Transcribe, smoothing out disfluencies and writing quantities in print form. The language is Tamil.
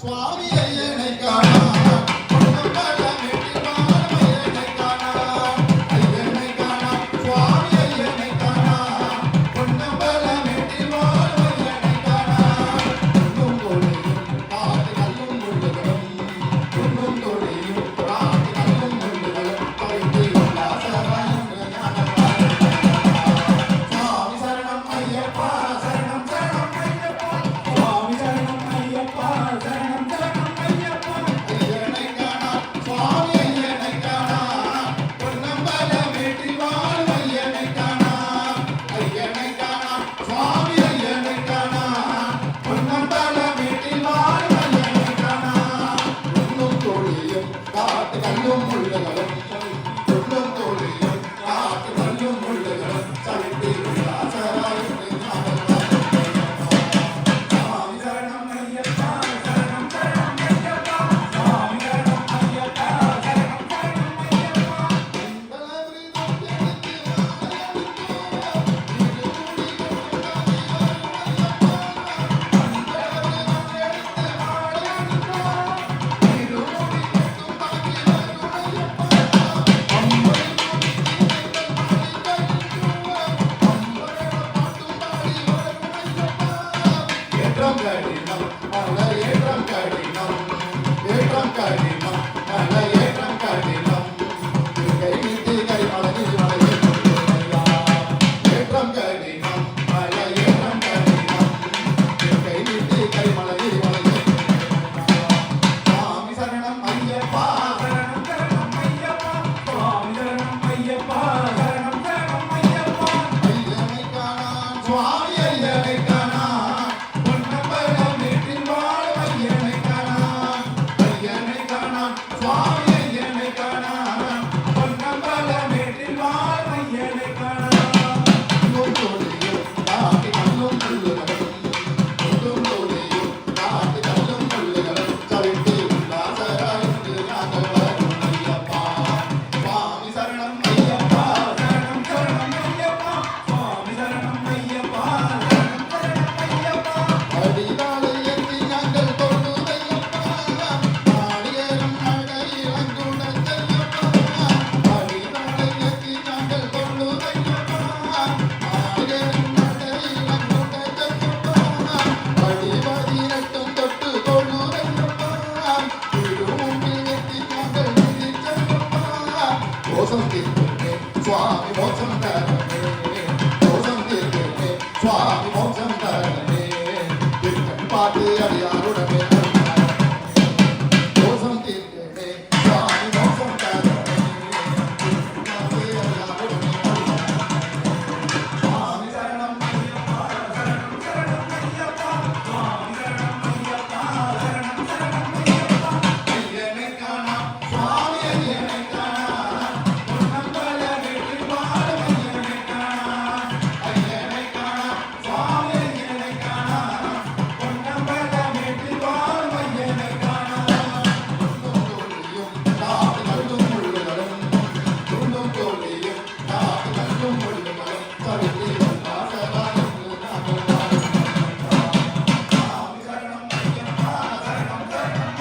சுவாமி ஐயனை காணா பொன்னம்பல மேட்டில் வாழும் ஐயனை காணா ஐயனை காணா சுவாமி ஐயனை காணா பொன்னம்பல மேட்டில் வாழும் ஐயனை காணா பொன்னும் தோழியும் காட்டு கல்லும் முள்ளுகளும் பொன்னும் தோழியும் காட்டு கல்லும் முள்ளுகளும் பறித்து உல்லாசராயும் சுவாமி சரணம் ஐயப்பா சரணம் சரணம் ஐயப்பா சுவாமி சரணம் ஐயப்பா சரணம் சரணம் ஐயப்பா ஐயனை காணா சுவாமி ஐயனை காணா பொன்னம்பல மேட்டில் வாழும் ஐயனை காணா ஐயனை காணா சுவாமி ஐயனை காணா பொன்னம்பல மேட்டில் வாழும் ஐயனை காணா பொன்னும் தோழியும் காட்டு கல்லும் முள்ளுகளும் பொன்னும் தோழியும் காட்டு கல்லும் முள்ளுகளும் சவித்து உல்லாசராயும் சுவாமி சரணம் ஐயப்பா சரணம் சரணம் ஐயப்பா சுவாமி சரணம் ஐயப்பா சரணம் சரணம் ஐயப்பா மங்களவிருதம் எடுத்து ஏற்றம் கடினம் மன ஏற்றம் கடினம் ஏற்றம் கடினம் மன ஏற்றம் கடினம் கை நீட்டி கை மலகி மலகி ஏற்றம் கடினம் மன ஏற்றம் கடினம் கை நீட்டி கை மலகி மலகி சுவாமி சரணம் ஐயப்பா சரணம் சரணம் ஐயப்பா சுவாமி சரணம் ஐயப்பா சரணம் சரணம் ஐயப்பா ஐயனை காணா சுவாமி ஐயனை காணா பொன்னம்பல மேட்டில் வாழும் ஐயனை காணா ஐயனை காணா சுவாமி ஐயனை காணா பொன்னம்பல மேட்டில் வாழும் ஐயனை காணா பொன்னும் தோழியும் காட்டு கல்லும் முள்ளுகளும் பொன்னும் தோழியும் காட்டு கல்லும் முள்ளுகளும் சவித்து உல்லாசராய்ந்து நாங்கள் வரும் ஐயப்பா சுவாமி சரணம் ஐயப்பா சரணம் சரணம் ஐயப்பா சுவாமி சரணம் ஐயப்பா சரணம் சரணம் ஐயப்பா அடிவாளை ஏந்தி நாங்கள் தொழுதையப்பா நாளிகேரம் நடையிலங்குட செல்லப்பா அடிவாளை ஏந்தி நாங்கள் தொழுதையப்பா நாளிகேரம் நடையிலங்குட செல்லப்பா அடிவதிரட்டும் தொட்டு தொழுதையப்பா திருமூன்றில் ஏந்தி நாங்கள் விரிச்செல்லப்பா கோசம்